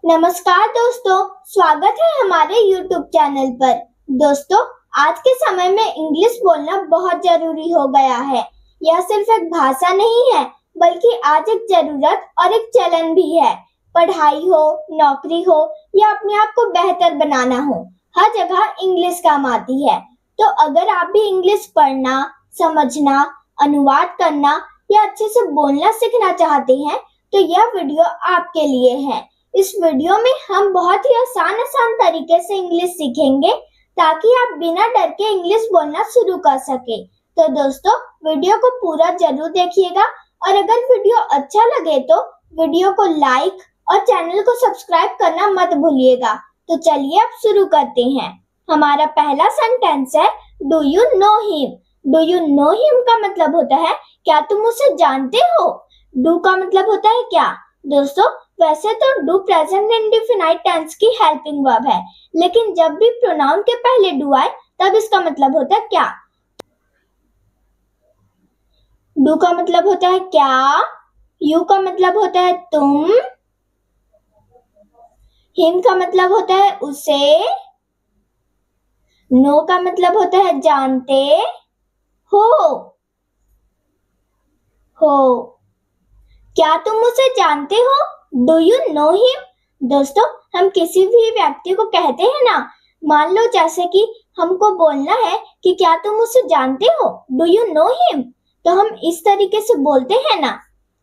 नमस्कार दोस्तों, स्वागत है हमारे YouTube चैनल पर। दोस्तों, आज के समय में इंग्लिश बोलना बहुत जरूरी हो गया है। यह सिर्फ एक भाषा नहीं है, बल्कि आज एक जरूरत और एक चलन भी है। पढ़ाई हो, नौकरी हो या अपने आप को बेहतर बनाना हो, हर जगह इंग्लिश काम आती है। तो अगर आप भी इंग्लिश पढ़ना, समझना, अनुवाद करना या अच्छे से बोलना सीखना चाहते हैं, तो यह वीडियो आपके लिए है। इस वीडियो में हम बहुत ही आसान तरीके से इंग्लिश सीखेंगे ताकि आप बिना डर के इंग्लिश बोलना शुरू कर सके। तो दोस्तों, वीडियो को पूरा जरूर देखिएगा और अगर वीडियो अच्छा लगे तो वीडियो को लाइक और चैनल को सब्सक्राइब करना मत भूलिएगा। तो चलिए अब शुरू करते हैं। हमारा पहला सेंटेंस है do you know him. Do you know him का मतलब होता है क्या तुम उसे जानते हो। डू का मतलब होता है क्या। दोस्तों, वैसे तो डू प्रेजेंट इंडेफिनाइट टेंस की हेल्पिंग वर्ब है, लेकिन जब भी प्रोनाउन के पहले डू आए तब इसका मतलब होता है क्या। डू का मतलब होता है क्या, यू का मतलब होता है तुम, हिम का मतलब होता है उसे, नो का मतलब होता है जानते हो। क्या तुम उसे जानते हो। Do you know him. दोस्तों, हम किसी भी व्यक्ति को कहते हैं ना, मान लो जैसे कि हमको बोलना है कि क्या तुम उसे जानते हो, डू यू नो हिम, तो हम इस तरीके से बोलते हैं ना।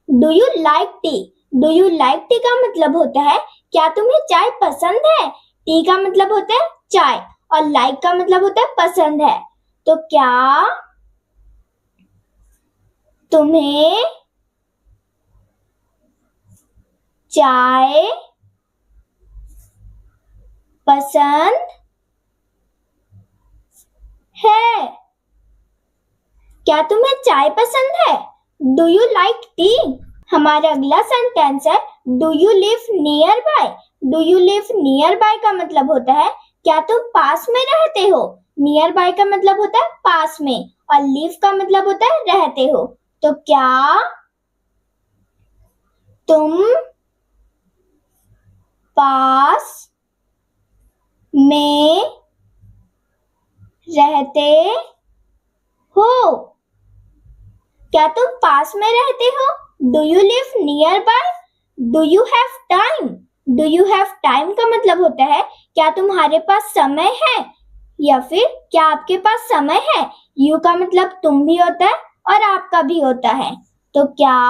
Do you like T. Do you like T का मतलब होता है क्या तुम्हें चाय पसंद है। टी का मतलब होता है चाय और लाइक का मतलब होता है पसंद है। तो क्या तुम्हें चाय पसंद है। क्या तुम्हें चाय पसंद है। Do you like T. हमारा अगला सेंटेंस है do you live near by. Do you live near by का मतलब होता है क्या तुम पास में रहते हो। नियर बाय का मतलब होता है पास में और लिव का मतलब होता है रहते हो। तो क्या तुम पास में रहते हो। क्या तुम पास में रहते हो। Do you live near by. Do you have time. Do you have time का मतलब होता है क्या तुम्हारे पास समय है या फिर क्या आपके पास समय है। यू का मतलब तुम भी होता है और आपका भी होता है। तो क्या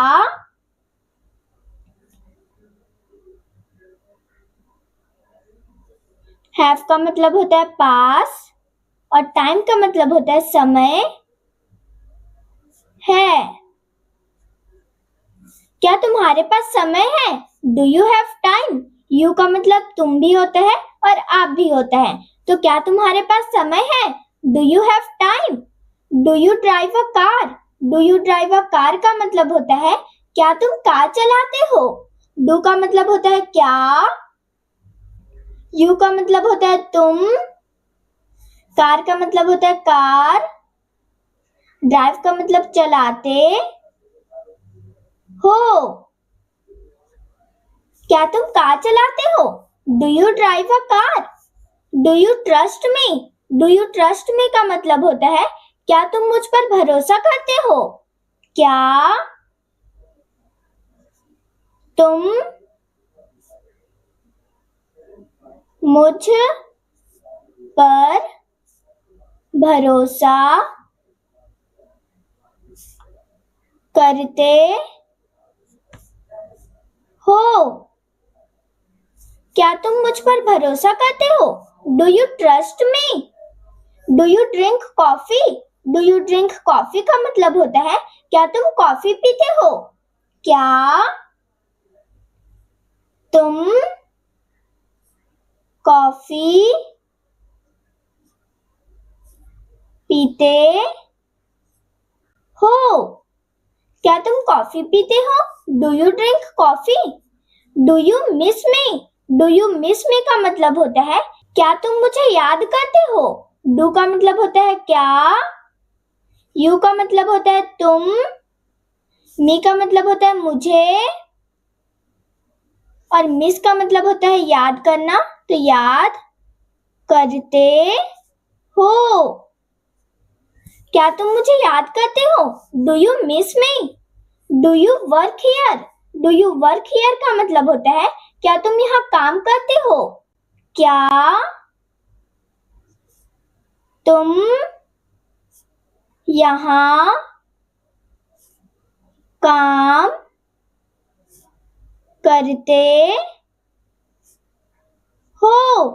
हैव का मतलब होता है पास और टाइम का मतलब होता है समय है। क्या तुम्हारे पास समय है। Do you have time. You का मतलब तुम भी होता है और आप भी होता है। तो क्या तुम्हारे पास समय है। Do you have time. Do you drive a car. Do you drive a car का मतलब होता है क्या तुम कार चलाते हो। डू का मतलब होता है क्या, यू का मतलब होता है तुम, कार का मतलब होता है कार, ड्राइव का मतलब चलाते हो। क्या तुम कार चलाते हो। Do you drive a car. Do you trust me. Do you trust me का मतलब होता है क्या तुम मुझ पर भरोसा करते हो। क्या तुम मुझ पर भरोसा करते हो। क्या तुम मुझ पर भरोसा करते हो। Do you trust me. Do you drink coffee. Do you drink coffee का मतलब होता है क्या तुम कॉफी पीते हो। क्या तुम कॉफी पीते हो। क्या तुम कॉफी पीते हो। Do you drink coffee. Do you miss me. Do you miss मी का मतलब होता है क्या तुम मुझे याद करते हो। डू का मतलब होता है क्या, यू का मतलब होता है तुम, मी का मतलब होता है मुझे और मिस का मतलब होता है याद करना, तो याद करते हो। क्या तुम मुझे याद करते हो? Do you miss me? Do you work here? Do you work here का मतलब होता है क्या तुम यहाँ काम करते हो? क्या तुम यहाँ काम करते हो?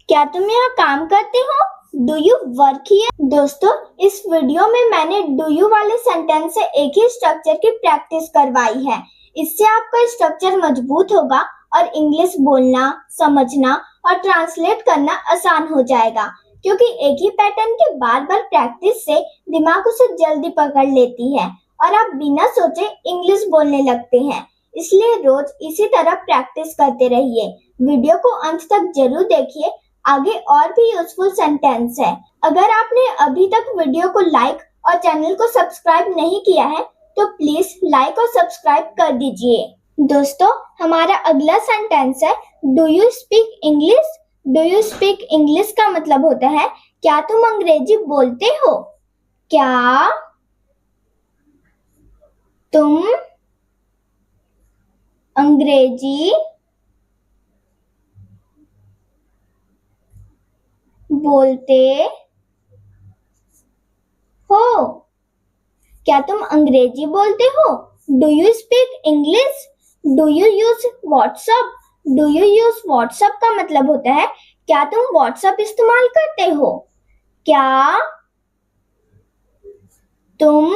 क्या तुम यहाँ काम करते हो? Do you work here? दोस्तों, इस वीडियो में मैंने डू यू वाले सेंटेंस से एक ही स्ट्रक्चर की प्रैक्टिस करवाई है। इससे आपका स्ट्रक्चर मजबूत होगा और इंग्लिश बोलना, समझना और ट्रांसलेट करना आसान हो जाएगा, क्योंकि एक ही पैटर्न के बार बार प्रैक्टिस से दिमाग उसे जल्दी पकड़ लेती है और आप बिना सोचे इंग्लिश बोलने लगते हैं। इसलिए रोज इसी तरह प्रैक्टिस करते रहिए। वीडियो को अंत तक जरूर देखिए, आगे और भी यूजफुल सेंटेंस है। अगर आपने अभी तक वीडियो को लाइक और चैनल को सब्सक्राइब नहीं किया है तो प्लीज लाइक और सब्सक्राइब कर दीजिए। दोस्तों, हमारा अगला सेंटेंस है do you speak English? Do you speak English का मतलब होता है क्या तुम अंग्रेजी बोलते हो? क्या तुम अंग्रेजी बोलते हो? क्या तुम अंग्रेजी बोलते हो? Do you speak English? Do you use WhatsApp? Do you use WhatsApp का मतलब होता है क्या तुम व्हाट्सएप इस्तेमाल करते हो? क्या तुम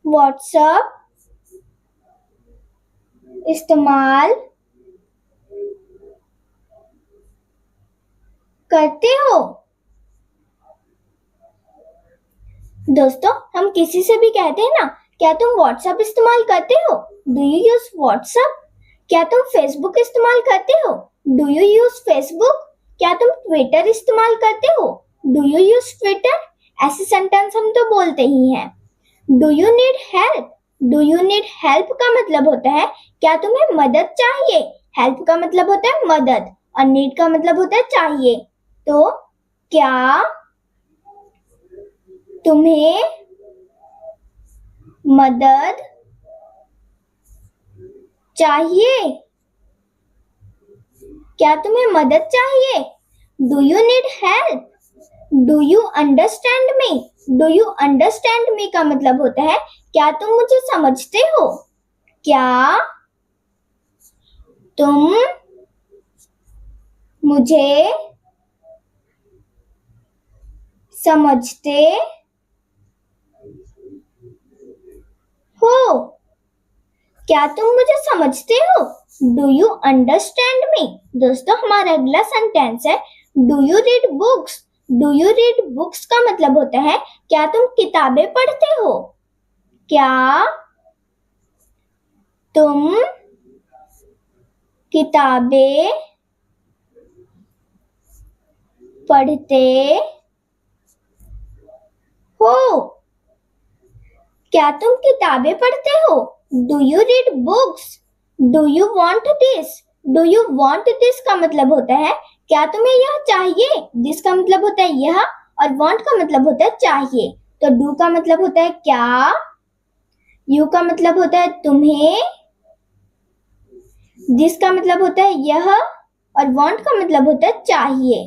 व्हाट्सएप इस्तेमाल करते हो? दोस्तों, हम किसी से भी कहते हैं ना, क्या तुम व्हाट्सएप इस्तेमाल करते हो? Do you use WhatsApp? क्या तुम फेसबुक इस्तेमाल करते हो? Do you use Facebook? क्या तुम ट्विटर इस्तेमाल करते हो? Do you use Twitter? ऐसे सेंटेंस हम तो बोलते ही हैं। Do you need help? Do you need help का मतलब होता है क्या तुम्हें मदद चाहिए? हेल्प का मतलब होता है मदद और नीड का मतलब होता है चाहिए। तो क्या तुम्हें मदद चाहिए? क्या तुम्हें मदद चाहिए? Do you need help? Do you understand me? Do you understand me का मतलब होता है क्या तुम मुझे समझते हो? क्या तुम मुझे समझते हो? क्या तुम मुझे समझते हो? Do you understand me? दोस्तों, हमारा अगला सेंटेंस है do you read books? Do you read books का मतलब होता है क्या तुम किताबें पढ़ते हो? क्या तुम किताबें पढ़ते हो? क्या तुम किताबें पढ़ते हो? Do you read books? Do you want this? Do you want this का मतलब होता है क्या तुम्हें यह चाहिए? दिस का मतलब होता है यह और वांट का मतलब होता है चाहिए। तो डू का मतलब होता है क्या, यू का मतलब होता है तुम्हें, दिस का मतलब होता है यह और वांट का मतलब होता है चाहिए।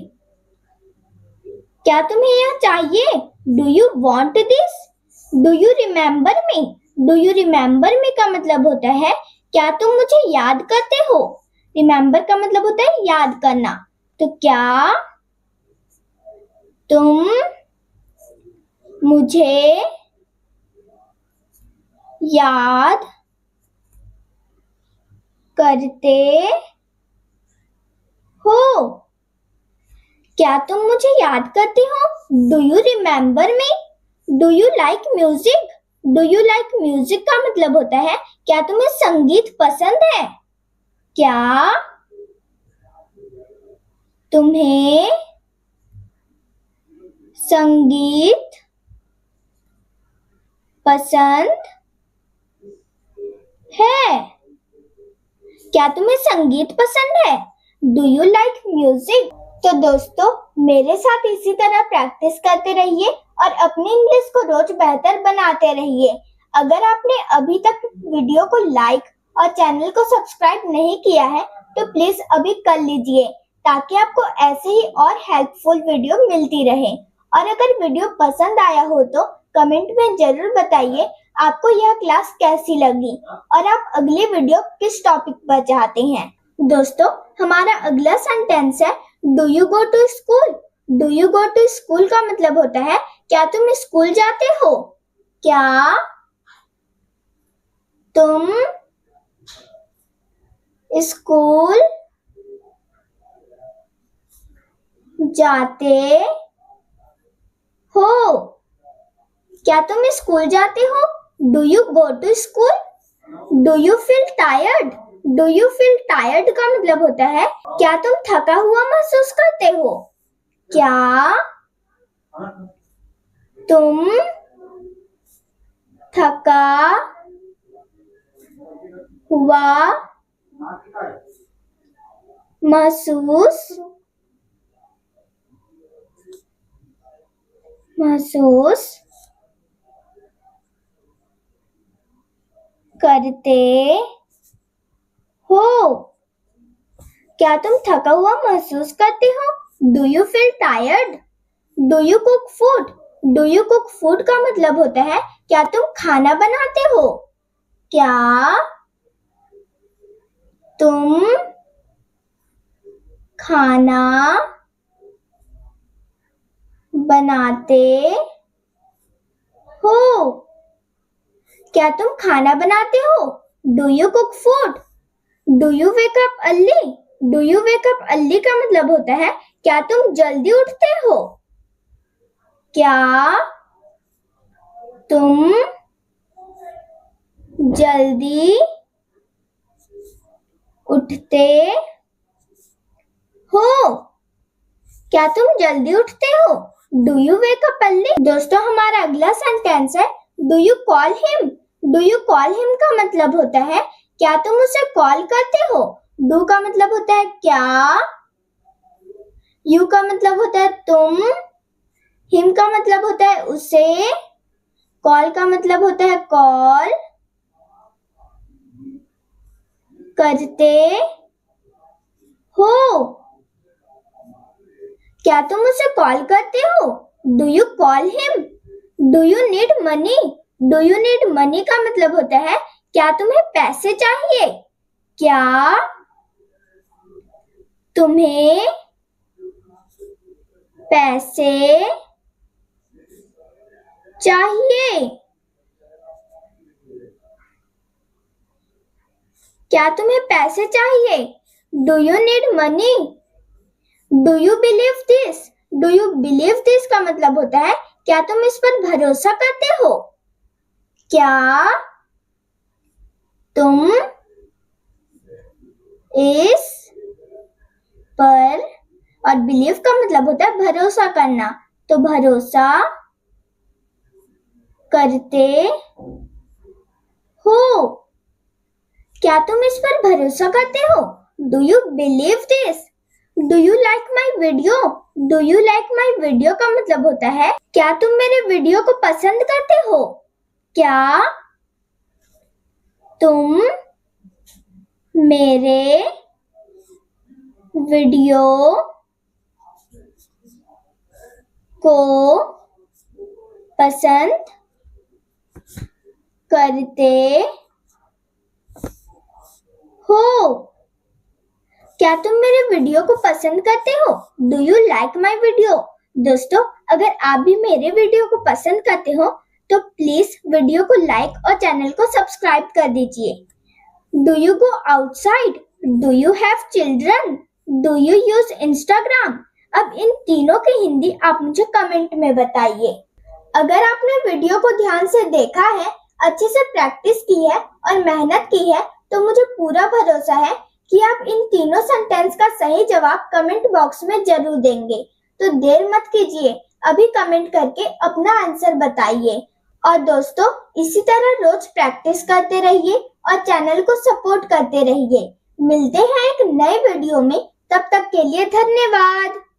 क्या तुम्हें यह चाहिए? Do you want this? Do you remember me? Do you remember me का मतलब होता है क्या तुम मुझे याद करते हो? रिमेम्बर का मतलब होता है याद करना। तो क्या तुम मुझे याद करते हो? क्या तुम मुझे याद करते हो? Do you remember me? Do you like music? Do you like music का मतलब होता है क्या तुम्हें संगीत पसंद है? क्या तुम्हें संगीत पसंद है? क्या तुम्हें संगीत पसंद है? Do you like music? तो दोस्तों, मेरे साथ इसी तरह प्रैक्टिस करते रहिए और अपनी इंग्लिश को रोज बेहतर बनाते रहिए। अगर आपने अभी तक वीडियो को लाइक और चैनल को सब्सक्राइब नहीं किया है तो प्लीज अभी कर लीजिए, ताकि आपको ऐसे ही और हेल्पफुल वीडियो मिलती रहे। और अगर वीडियो पसंद आया हो तो कमेंट में जरूर बताइए आपको यह क्लास कैसी लगी और आप अगली वीडियो किस टॉपिक पर चाहते हैं। दोस्तों, हमारा अगला सेंटेंस है do you go to school. Do you go to school का मतलब होता है क्या तुम स्कूल जाते हो? क्या तुम स्कूल जाते हो? क्या तुम स्कूल जाते हो? Do you go to school? Do you feel tired? Do you feel tired का मतलब होता है क्या तुम थका हुआ महसूस करते हो? क्या तुम थका हुआ महसूस करते हो? क्या तुम थका हुआ महसूस करते हो? Do you feel tired? Do you cook food? Do you cook food का मतलब होता है क्या तुम खाना बनाते हो? क्या तुम खाना बनाते हो? क्या तुम खाना बनाते हो? Do you cook food? Do you wake up early? Do you wake up early का मतलब होता है क्या तुम जल्दी उठते हो? क्या तुम जल्दी उठते हो? क्या तुम जल्दी उठते हो? Do you wake up early? दोस्तों, हमारा अगला सेंटेंस है do you call him. Do you call him का मतलब होता है क्या तुम उसे कॉल करते हो? डू का मतलब होता है क्या, यू का मतलब होता है तुम, हिम का मतलब होता है उसे, कॉल का मतलब होता है कॉल करते हो। क्या तुम उसे कॉल करते हो? Do you call him? Do you need money? Do you need money का मतलब होता है क्या तुम्हें पैसे चाहिए? क्या तुम्हें पैसे चाहिए? क्या तुम्हें पैसे चाहिए? Do you need money? Do you believe this? Do you believe this का मतलब होता है क्या तुम इस पर भरोसा करते हो? क्या तुम इस पर, और बिलीव का मतलब होता है भरोसा करना, तो भरोसा करते हो? क्या तुम इस पर भरोसा करते हो? Do you believe this? Do you like my video? Do you like my video का मतलब होता है क्या तुम मेरे वीडियो को पसंद करते हो? क्या तुम मेरे वीडियो को पसंद करते हो? क्या तुम मेरे वीडियो को पसंद करते हो? Do you like my video? दोस्तों, अगर आप भी मेरे वीडियो को पसंद करते हो तो प्लीज वीडियो को लाइक और चैनल को सब्सक्राइब कर दीजिए। Do you go outside? Do you have children? Do you use Instagram? अब इन तीनों की हिंदी आप मुझे कमेंट में बताइए। अगर आपने वीडियो को ध्यान से देखा है, अच्छे से प्रैक्टिस की है और मेहनत की है तो मुझे पूरा भरोसा है कि आप इन तीनों सेंटेंस का सही जवाब कमेंट बॉक्स में जरूर देंगे। तो देर मत कीजिए, अभी कमेंट करके अपना आंसर बताइए और दोस्तों, इसी तरह रोज प्रैक्टिस करते रहिए और चैनल को सपोर्ट करते रहिए। मिलते हैं एक नए वीडियो में, तब तक के लिए धन्यवाद।